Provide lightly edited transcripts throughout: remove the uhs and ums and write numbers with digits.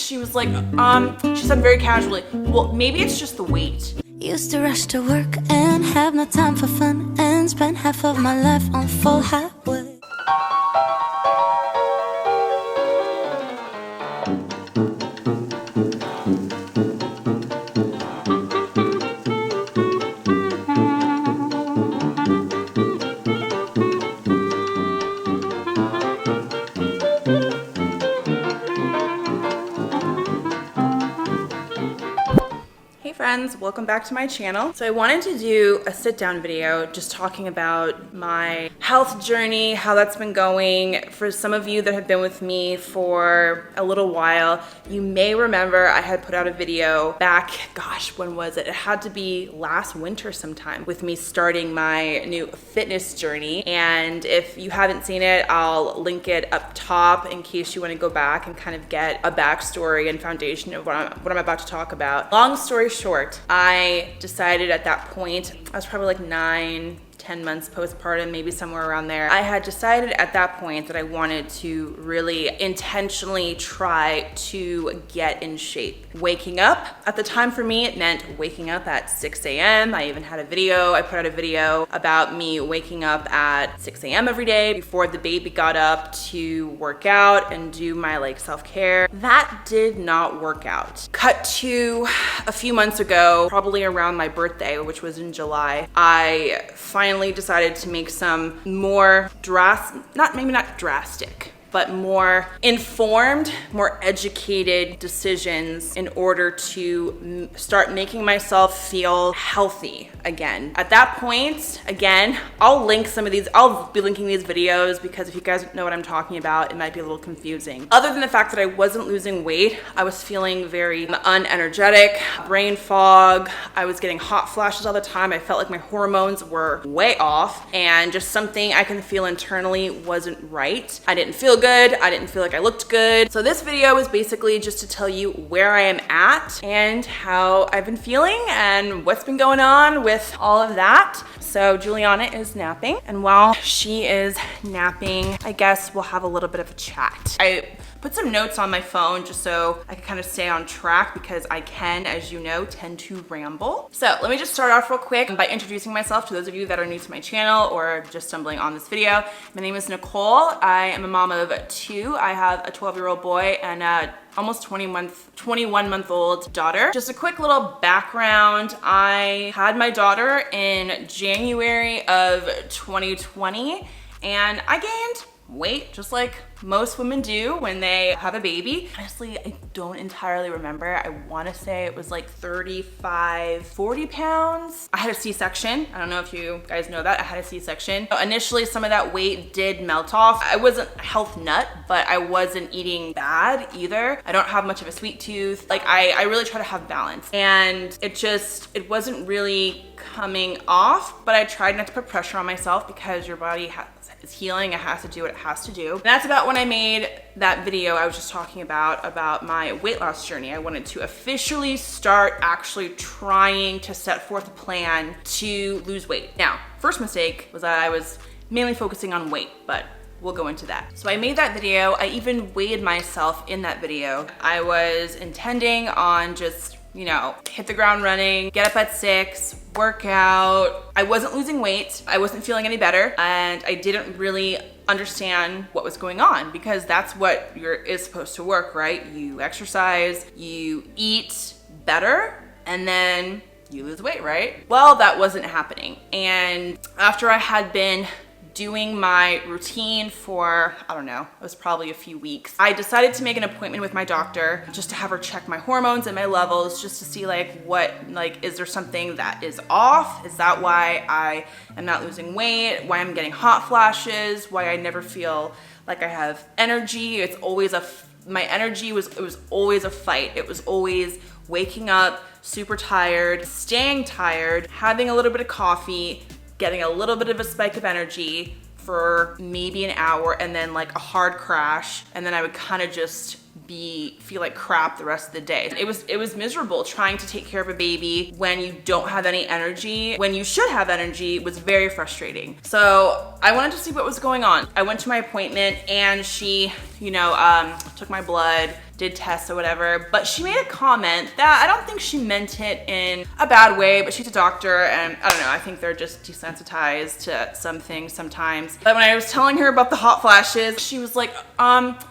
She was like, she said very casually, well, maybe it's just the weight. Used to rush to work and have no time for fun and spend half of my life on full highway. Friends, welcome back to my channel. So I wanted to do a sit down video just talking about my health journey, how that's been going. For some of you that have been with me for a little while, you may remember I had put out a video back, gosh, when was it? It had to be last winter sometime, with me starting my new fitness journey. And if you haven't seen it, I'll link it up top in case you want to go back and kind of get a backstory and foundation of what I'm about to talk about. Long story short, I decided at that point, I was probably like 9-10 months postpartum, maybe somewhere around there. I had decided at that point that I wanted to really intentionally try to get in shape. Waking up, at the time for me, it meant waking up at 6 a.m. I even had a video, I put out a video about me waking up at 6 a.m. every day before the baby got up to work out and do my like self-care. That did not work out. Cut to a few months ago, probably around my birthday, which was in July, I finally decided to make some more maybe not drastic, but more informed, more educated decisions in order to start making myself feel healthy again. At that point, again, I'll be linking these videos because if you guys know what I'm talking about, it might be a little confusing. Other than the fact that I wasn't losing weight, I was feeling very unenergetic, brain fog, I was getting hot flashes all the time, I felt like my hormones were way off, and just something I can feel internally wasn't right. I didn't feel good, I didn't feel like I looked good. So this video is basically just to tell you where I am at and how I've been feeling and what's been going on with all of that. So Juliana is napping, and while she is napping, I guess we'll have a little bit of a chat. I put some notes on my phone just so I can kind of stay on track because I can, as you know, tend to ramble. So let me just start off real quick by introducing myself to those of you that are new to my channel or just stumbling on this video. My name is Nicole. I am a mom of 2. I have a 12-year-old boy and a almost 21-month-old daughter. Just a quick little background. I had my daughter in January of 2020 and I gained weight just like most women do when they have a baby. Honestly, I don't entirely remember. I want to say it was like 35, 40 pounds. I had a C-section. I don't know if you guys know that. I had a C-section. Initially, some of that weight did melt off. I wasn't a health nut, but I wasn't eating bad either. I don't have much of a sweet tooth. Like I really try to have balance, and it wasn't really coming off, but I tried not to put pressure on myself because your body is healing. It has to do what it has to do. And that's about when I made that video I was just talking about my weight loss journey. I wanted to officially start actually trying to set forth a plan to lose weight. Now, first mistake was that I was mainly focusing on weight, but we'll go into that. So I made that video. I even weighed myself in that video. I was intending on just, hit the ground running, get up at 6, work out. I wasn't losing weight. I wasn't feeling any better. And I didn't really understand what was going on because that's what is supposed to work, right? You exercise, you eat better, and then you lose weight, right? Well, that wasn't happening. And after I had been doing my routine for, I don't know, it was probably a few weeks, I decided to make an appointment with my doctor just to have her check my hormones and my levels just to see is there something that is off? Is that why I am not losing weight? Why I'm getting hot flashes? Why I never feel like I have energy? It was always a fight. It was always waking up super tired, staying tired, having a little bit of coffee, getting a little bit of a spike of energy for maybe an hour, and then like a hard crash, and then I would kind of just feel like crap the rest of the day. It was miserable trying to take care of a baby when you don't have any energy, when you should have energy. It was very frustrating. So I wanted to see what was going on. I went to my appointment and she, took my blood, did tests or whatever, but she made a comment that I don't think she meant it in a bad way, but she's a doctor and I don't know, I think they're just desensitized to some things sometimes. But when I was telling her about the hot flashes, she was like,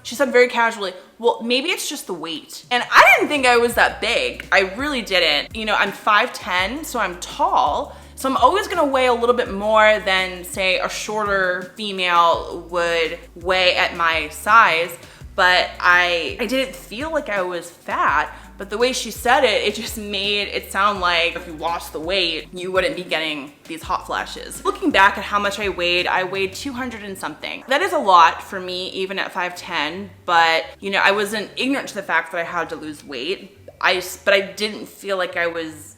she said very casually, well, maybe it's just the weight. And I didn't think I was that big. I really didn't. I'm 5'10", so I'm tall. So I'm always gonna weigh a little bit more than, say, a shorter female would weigh at my size. But I didn't feel like I was fat, but the way she said it, it just made it sound like if you lost the weight, you wouldn't be getting these hot flashes. Looking back at how much I weighed 200 and something. That is a lot for me, even at 5'10", but I wasn't ignorant to the fact that I had to lose weight. But I didn't feel like I was,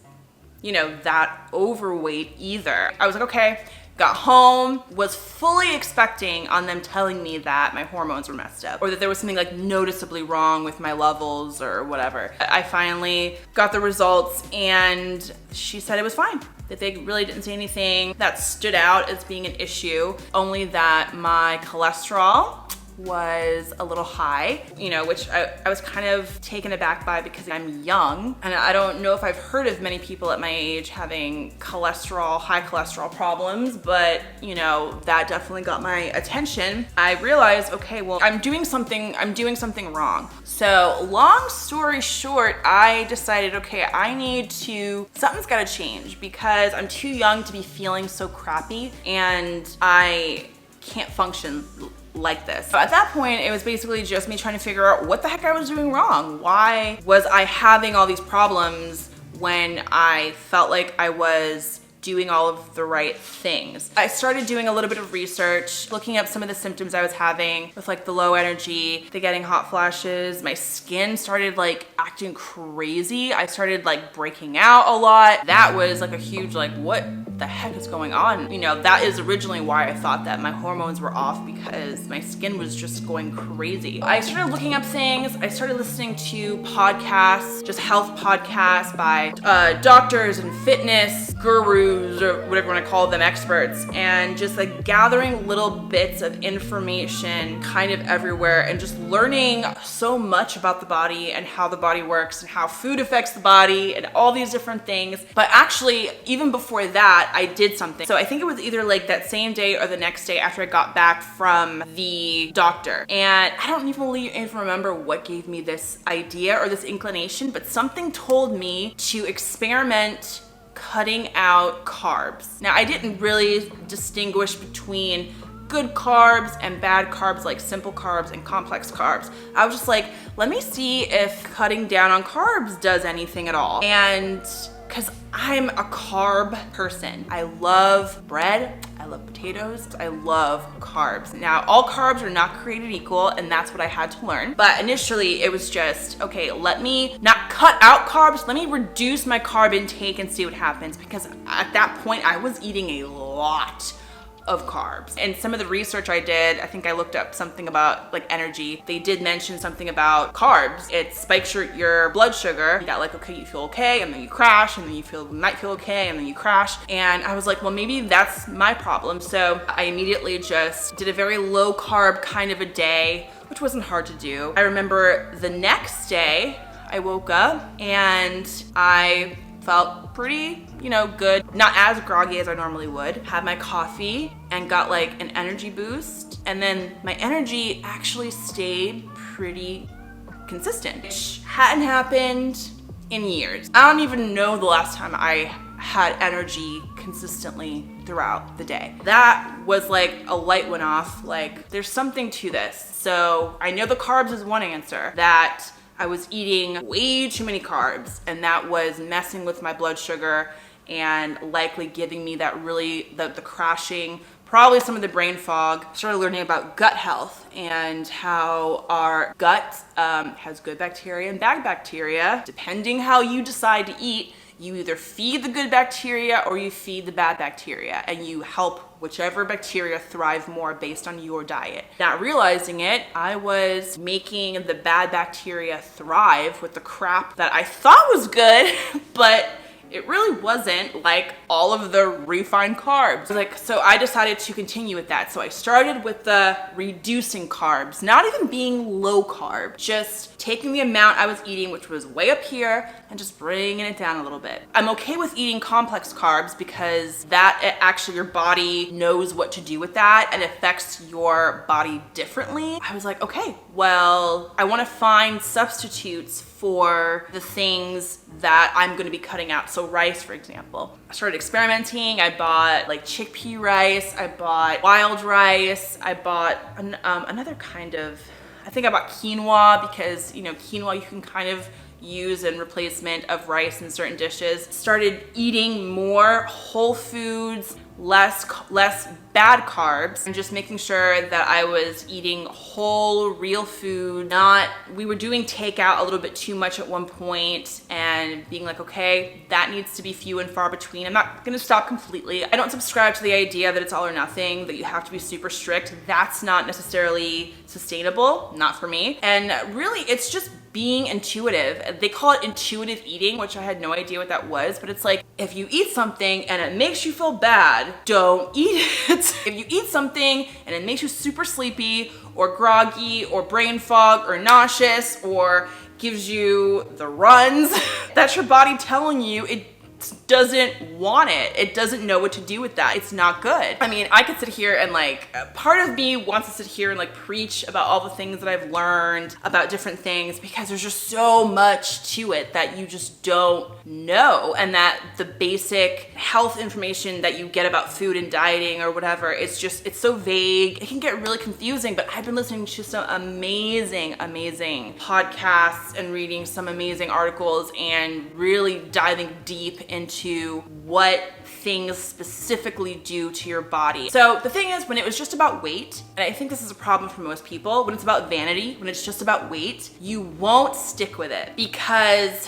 that overweight either. I was like, okay. Got home, was fully expecting on them telling me that my hormones were messed up or that there was something like noticeably wrong with my levels or whatever. I finally got the results and she said it was fine, that they really didn't see anything that stood out as being an issue, only that my cholesterol was a little high, which I was kind of taken aback by because I'm young and I don't know if I've heard of many people at my age having high cholesterol problems, but that definitely got my attention. I realized, okay, well, I'm doing something wrong. So long story short, I decided, okay, something's gotta change because I'm too young to be feeling so crappy and I can't function like this. So at that point, it was basically just me trying to figure out what the heck I was doing wrong. Why was I having all these problems when I felt like I was doing all of the right things? I started doing a little bit of research, looking up some of the symptoms I was having with like the low energy, the getting hot flashes. My skin started like acting crazy. I started like breaking out a lot. That was like a huge what the heck is going on? That is originally why I thought that my hormones were off, because my skin was just going crazy. I started looking up things. I started listening to podcasts, just health podcasts by doctors and fitness gurus or whatever you want to call them, experts, and just like gathering little bits of information kind of everywhere and just learning so much about the body and how the body works and how food affects the body and all these different things. But actually, even before that, I did something. So I think it was either like that same day or the next day after I got back from the doctor. And I don't even remember what gave me this idea or this inclination, but something told me to experiment cutting out carbs. Now, I didn't really distinguish between good carbs and bad carbs, like simple carbs and complex carbs. I was just like, let me see if cutting down on carbs does anything at all. And because I'm a carb person. I love bread, I love potatoes, I love carbs. Now, all carbs are not created equal, and that's what I had to learn. But initially, it was just, okay, let me not cut out carbs, let me reduce my carb intake and see what happens. Because at that point, I was eating a lot of carbs. And some of the research I did, I think I looked up something about like energy. They did mention something about carbs. It spikes your blood sugar. You got like, okay, you feel okay, and then you crash, and then you might feel okay, and then you crash. And I was like, well, maybe that's my problem. So I immediately just did a very low carb kind of a day, which wasn't hard to do. I remember the next day I woke up and I felt pretty, good. Not as groggy as I normally would. Had my coffee and got like an energy boost. And then my energy actually stayed pretty consistent, which hadn't happened in years. I don't even know the last time I had energy consistently throughout the day. That was like a light went off, like there's something to this. So I know the carbs is one answer, that I was eating way too many carbs and that was messing with my blood sugar and likely giving me that really, the crashing, probably some of the brain fog. Started learning about gut health and how our gut has good bacteria and bad bacteria. Depending how you decide to eat, You either feed the good bacteria or you feed the bad bacteria, and you help whichever bacteria thrive more based on your diet. Not realizing it, I was making the bad bacteria thrive with the crap that I thought was good, but it really wasn't, like all of the refined carbs. So I decided to continue with that. So I started with the reducing carbs, not even being low carb, just taking the amount I was eating, which was way up here, and just bringing it down a little bit. I'm okay with eating complex carbs because actually your body knows what to do with that and affects your body differently. I was like, okay, well, I want to find substitutes for the things that I'm going to be cutting out. So rice, for example. I started experimenting. I bought like chickpea rice. I bought wild rice. I bought another kind of, I think I bought quinoa because, you know, quinoa you can kind of use in replacement of rice in certain dishes. Started eating more whole foods, less bad carbs, and just making sure that I was eating whole, real food. We were doing takeout a little bit too much at one point and being like, okay, that needs to be few and far between. I'm not gonna stop completely. I don't subscribe to the idea that it's all or nothing, that you have to be super strict. That's not necessarily sustainable, not for me. And really, it's just being intuitive. They call it intuitive eating, which I had no idea what that was, but it's like, if you eat something and it makes you feel bad, don't eat it. If you eat something and it makes you super sleepy or groggy or brain fog or nauseous or gives you the runs, that's your body telling you it doesn't want it. It doesn't know what to do with that. It's not good. I mean, I could sit here and like, part of me wants to sit here and like preach about all the things that I've learned about different things because there's just so much to it that you just don't know. And that the basic health information that you get about food and dieting or whatever, it's so vague. It can get really confusing, but I've been listening to some amazing podcasts and reading some amazing articles and really diving deep into what things specifically do to your body. So the thing is, when it was just about weight, and I think this is a problem for most people, when it's about vanity, when it's just about weight, you won't stick with it. Because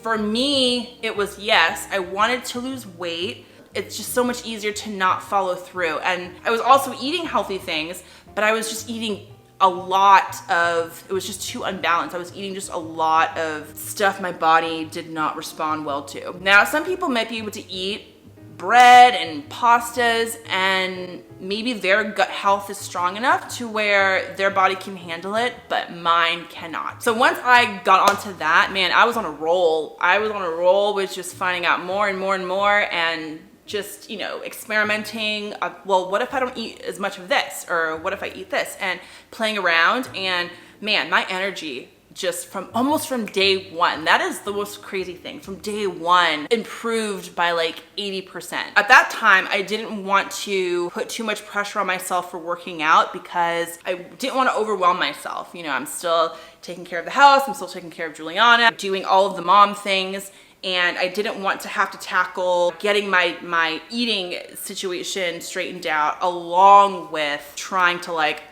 for me, it was, yes, I wanted to lose weight. It's just so much easier to not follow through. And I was also eating healthy things, but I was just eating it was just too unbalanced. I was eating just a lot of stuff my body did not respond well to. Now, some people might be able to eat bread and pastas and maybe their gut health is strong enough to where their body can handle it, but mine cannot. So once I got onto that, man, I was on a roll. I was on a roll with just finding out more and more and more and just, you know, experimenting. Well, what if I don't eat as much of this? Or what if I eat this? And playing around, and man, my energy just almost from day one, that is the most crazy thing, from day one, improved by like 80%. At that time, I didn't want to put too much pressure on myself for working out because I didn't want to overwhelm myself. You know, I'm still taking care of the house, I'm still taking care of Juliana, doing all of the mom things. And I didn't want to have to tackle getting my eating situation straightened out along with trying to like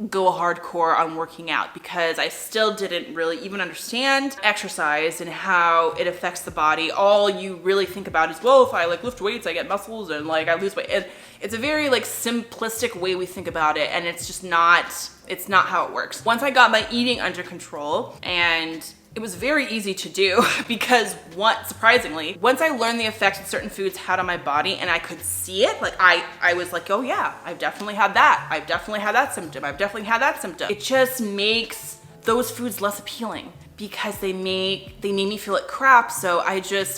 go hardcore on working out, because I still didn't really even understand exercise and how it affects the body. All you really think about is, well, if I like lift weights, I get muscles and like I lose weight. And it's a very like simplistic way we think about it, and it's just not, it's not how it works. Once I got my eating under control, and it was very easy to do because surprisingly, once I learned the effects that certain foods had on my body and I could see it, like I was like, oh yeah, I've definitely had that. I've definitely had that symptom. I've definitely had that symptom. It just makes those foods less appealing because they made me feel like crap. So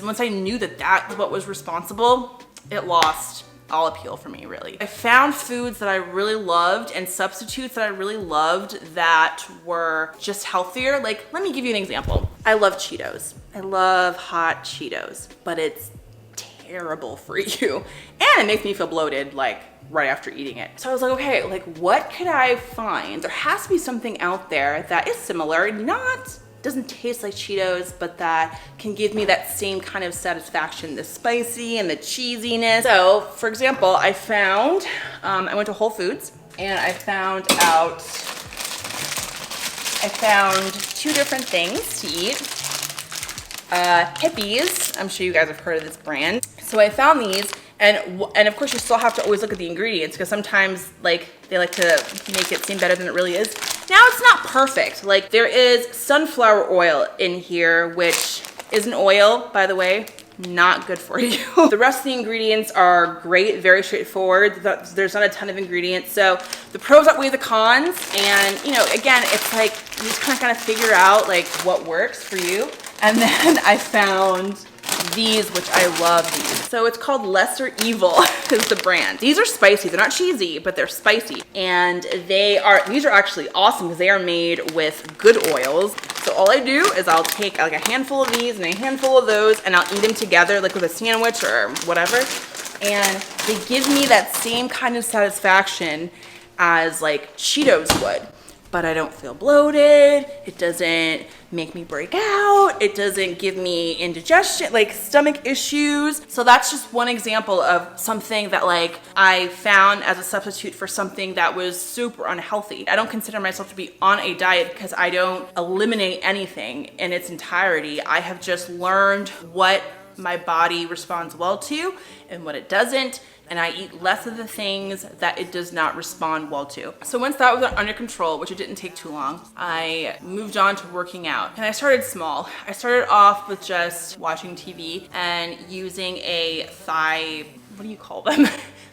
once I knew that that's what was responsible, it lost all appeal for me, really. I found foods that I really loved and substitutes that I really loved that were just healthier. Like, let me give you an example. I love Cheetos. I love hot Cheetos, but it's terrible for you. And it makes me feel bloated, like, right after eating it. So I was like, okay, like, what could I find? There has to be something out there that is similar, doesn't taste like Cheetos, but that can give me that same kind of satisfaction, the spicy and the cheesiness. So for example, I went to Whole Foods and I found two different things to eat. Hippies. I'm sure you guys have heard of this brand. So I found these, and of course you still have to always look at the ingredients, because sometimes like they like to make it seem better than it really is. Now it's not perfect. Like, there is sunflower oil in here, which is an oil, by the way. Not good for you. The rest of the ingredients are great, very straightforward. There's not a ton of ingredients. So the pros outweigh the cons. And, you know, again, it's like you just kind of figure out like what works for you. And then I found these, which I love these. So it's called Lesser Evil is the brand. These are spicy. They're not cheesy, but they're spicy. And these are actually awesome because they are made with good oils. So all I do is I'll take like a handful of these and a handful of those, and I'll eat them together like with a sandwich or whatever. And they give me that same kind of satisfaction as like Cheetos would. But I don't feel bloated. It doesn't make me break out. It doesn't give me indigestion, like stomach issues. So that's just one example of something that like I found as a substitute for something that was super unhealthy. I don't consider myself to be on a diet because I don't eliminate anything in its entirety. I have just learned what my body responds well to and what it doesn't. And I eat less of the things that it does not respond well to. So once that was under control, which it didn't take too long, I moved on to working out. And I started small. I started off with just watching TV and using a thigh, what do you call them?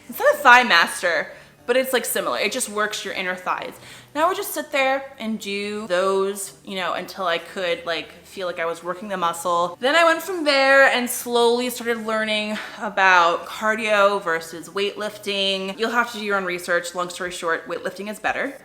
It's not a thigh master, but it's like similar. It just works your inner thighs. And I would just sit there and do those, you know, until I could like feel like I was working the muscle. Then I went from there and slowly started learning about cardio versus weightlifting. You'll have to do your own research. Long story short, weightlifting is better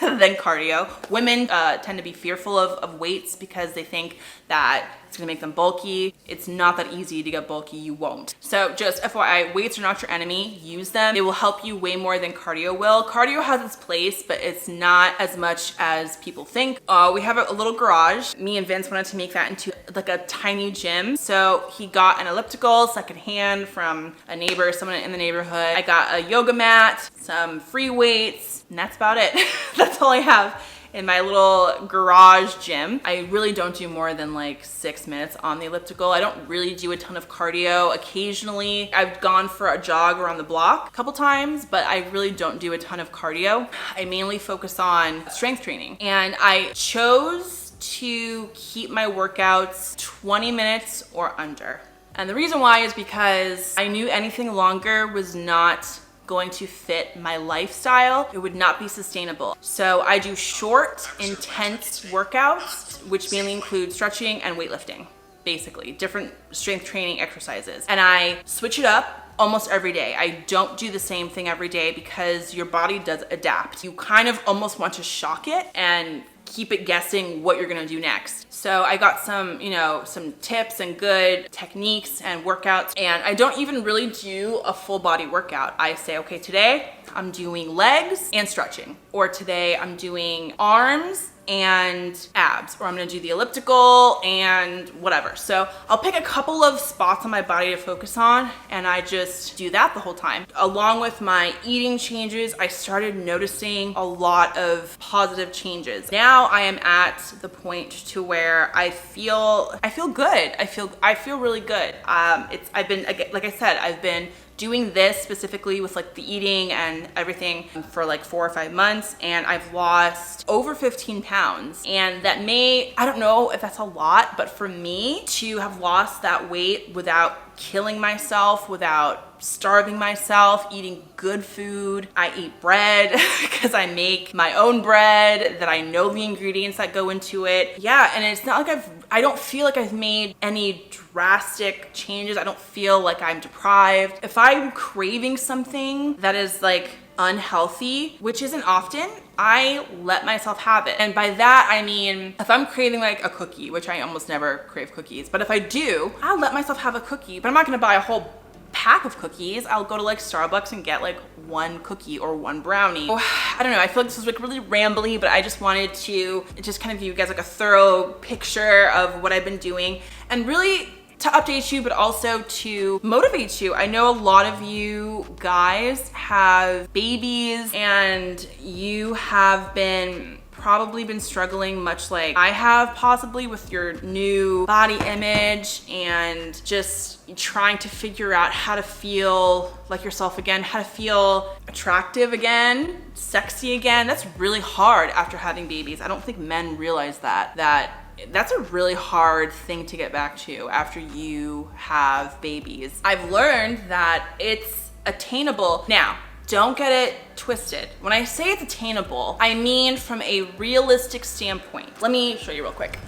than cardio. Women tend to be fearful of weights because they think that it's gonna make them bulky. It's not that easy to get bulky, you won't. So just FYI, weights are not your enemy, use them. It will help you way more than cardio will. Cardio has its place, but it's not as much as people think. We have a little garage. Me and Vince wanted to make that into like a tiny gym. So he got an elliptical secondhand from a neighbor, someone in the neighborhood. I got a yoga mat, some free weights, and that's about it. That's all I have in my little garage gym. I really don't do more than like 6 minutes on the elliptical. I don't really do a ton of cardio. Occasionally, I've gone for a jog around the block a couple times, but I really don't do a ton of cardio. I mainly focus on strength training. And I chose to keep my workouts 20 minutes or under. And the reason why is because I knew anything longer was not going to fit my lifestyle. It would not be sustainable. So I do short, intense workouts, which mainly include stretching and weightlifting, basically different strength training exercises. And I switch it up almost every day. I don't do the same thing every day because your body does adapt. You kind of almost want to shock it and keep it guessing what you're gonna do next. So I got some, you know, some tips and good techniques and workouts, and I don't even really do a full body workout. I say, okay, today I'm doing legs and stretching, or today I'm doing arms and abs, or I'm gonna do the elliptical and whatever. So I'll pick a couple of spots on my body to focus on, and I just do that the whole time. Along with my eating changes, I started noticing a lot of positive changes. Now I am at the point to where I feel good. I feel really good. I've been, like I said, I've been doing this specifically with like the eating and everything for like 4 or 5 months, and I've lost over 15 pounds. And that I don't know if that's a lot, but for me to have lost that weight without killing myself, without starving myself, eating good food. I eat bread because I make my own bread, that I know the ingredients that go into it. Yeah, and it's not like I don't feel like I've made any drastic changes. I don't feel like I'm deprived. If I'm craving something that is like unhealthy, which isn't often, I let myself have it. And by that, I mean, if I'm craving like a cookie, which I almost never crave cookies, but if I do, I'll let myself have a cookie, but I'm not gonna buy a whole pack of cookies. I'll go to like Starbucks and get like 1 cookie or 1 brownie. I don't know, I feel like this was like really rambly, but I just wanted to just kind of give you guys like a thorough picture of what I've been doing, and really to update you, but also to motivate you. I know a lot of you guys have babies and you have been probably been struggling much like I have possibly with your new body image and just trying to figure out how to feel like yourself again, how to feel attractive again, sexy again, that's really hard after having babies. I don't think men realize that's a really hard thing to get back to after you have babies. I've learned that it's attainable. Now, don't get it twisted. When I say it's attainable, I mean from a realistic standpoint. Let me show you real quick.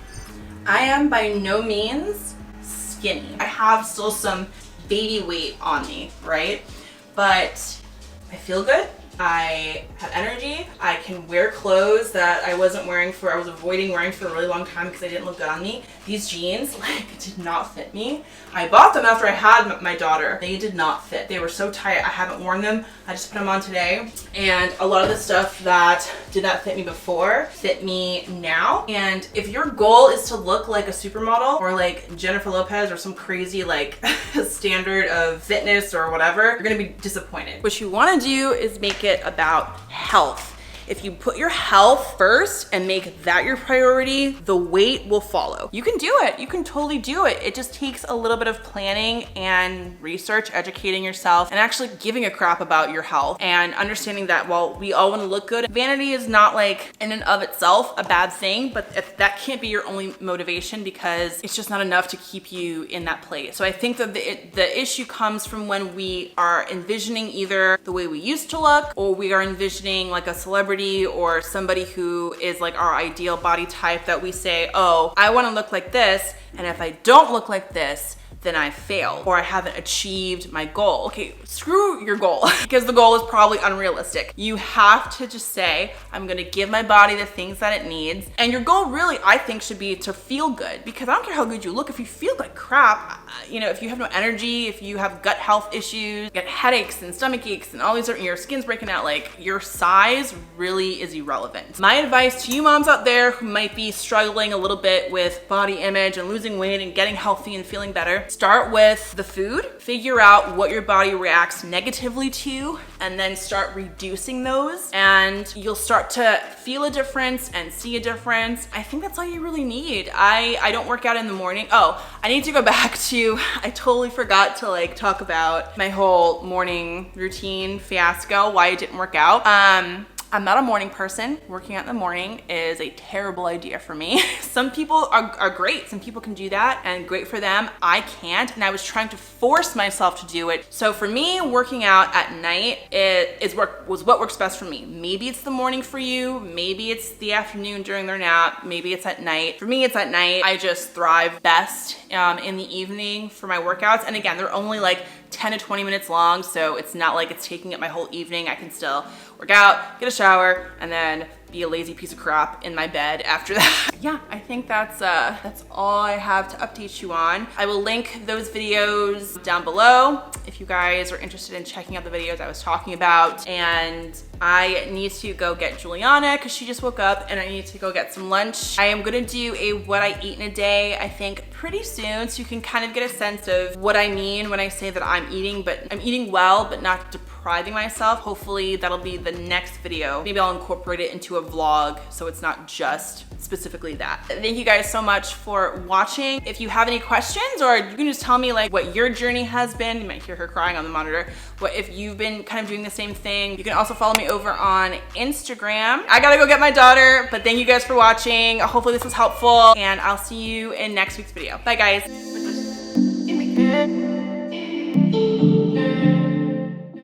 I am by no means skinny. I have still some baby weight on me, right? But I feel good. I have energy. I can wear clothes that I was avoiding wearing for a really long time because they didn't look good on me. These jeans, like, did not fit me. I bought them after I had my daughter. They did not fit. They were so tight. I haven't worn them. I just put them on today. And a lot of the stuff that did not fit me before fit me now. And if your goal is to look like a supermodel or like Jennifer Lopez or some crazy like standard of fitness or whatever, you're gonna be disappointed. What you wanna do is make it about health. If you put your health first and make that your priority, the weight will follow. You can do it. You can totally do it. It just takes a little bit of planning and research, educating yourself, and actually giving a crap about your health and understanding that while we all want to look good, vanity is not like in and of itself a bad thing, but if that can't be your only motivation because it's just not enough to keep you in that place. So I think that the issue comes from when we are envisioning either the way we used to look or we are envisioning like a celebrity or somebody who is like our ideal body type that we say, oh, I want to look like this, and if I don't look like this, then I failed or I haven't achieved my goal. Okay, screw your goal because the goal is probably unrealistic. You have to just say, I'm gonna give my body the things that it needs. And your goal really, I think, should be to feel good because I don't care how good you look. If you feel like crap, you know, if you have no energy, if you have gut health issues, get headaches and stomach aches and all these are, your skin's breaking out, like your size really is irrelevant. My advice to you moms out there who might be struggling a little bit with body image and losing weight and getting healthy and feeling better, start with the food, figure out what your body reacts negatively to, and then start reducing those. And you'll start to feel a difference and see a difference. I think that's all you really need. I don't work out in the morning. Oh, I need to go back to, I totally forgot to like talk about my whole morning routine fiasco, why it didn't work out. I'm not a morning person. Working out in the morning is a terrible idea for me. Some people are great. Some people can do that and great for them. I can't, and I was trying to force myself to do it. So for me, working out at night was what works best for me. Maybe it's the morning for you. Maybe it's the afternoon during their nap. Maybe it's at night. For me, it's at night. I just thrive best in the evening for my workouts. And again, they're only like 10 to 20 minutes long, so it's not like it's taking up my whole evening. I can still work out, get a shower, and then be a lazy piece of crap in my bed after that. Yeah, I think that's all I have to update you on. I will link those videos down below if you guys are interested in checking out the videos I was talking about. And I need to go get Juliana because she just woke up and I need to go get some lunch. I am gonna do a what I eat in a day, I think pretty soon, so you can kind of get a sense of what I mean when I say that I'm eating well, but not depriving myself. Hopefully that'll be the next video. Maybe I'll incorporate it into a vlog so it's not just specifically that. Thank you guys so much for watching. If you have any questions, or you can just tell me like what your journey has been. You might hear her crying on the monitor. What if you've been kind of doing the same thing? You can also follow me over on Instagram. I gotta go get my daughter, but thank you guys for watching. Hopefully this was helpful, and I'll see you in next week's video. Bye guys.